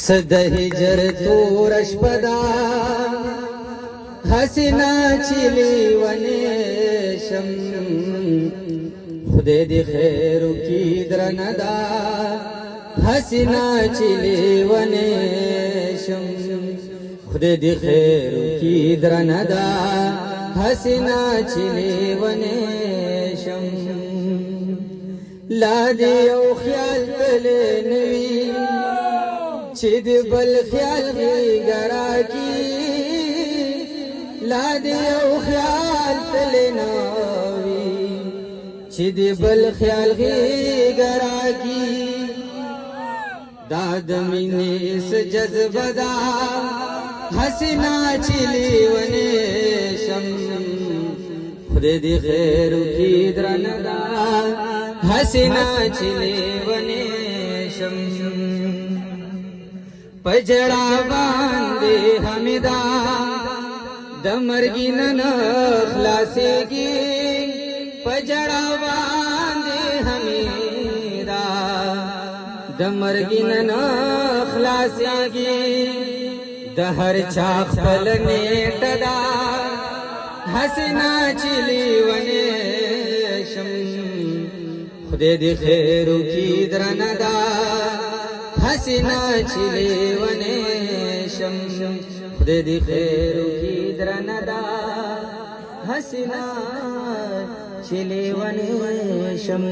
صد هجر تورش پدا حسنا چلی ونیشم خدای دی خیر کی درندا حسنا چلی ونیشم خدای دی خیر کی درندا حسنا چلی ونیشم لا دی او خیال تلی نوی چې د بل خیال غي ګرا کی لا دې او خیال تل نوي چې د بل خیال غي ګرا کی داد مینې س جذبه دا حسنا چلی ونه شم خدای دې خیر کی درندا حسنا چلی ونه شم پجڑا باندې حمیدا د مرګی نن خلاصيږي پجڑا باندې حمیدا د مرګی نن خلاصيږي د هر چا خپل نیټ دا حسنا چلی ونه شم خدای دې خیر کی درندا حسنا چلی ونیشم خدای دی خیر کی درندا حسنا چلی ونیشم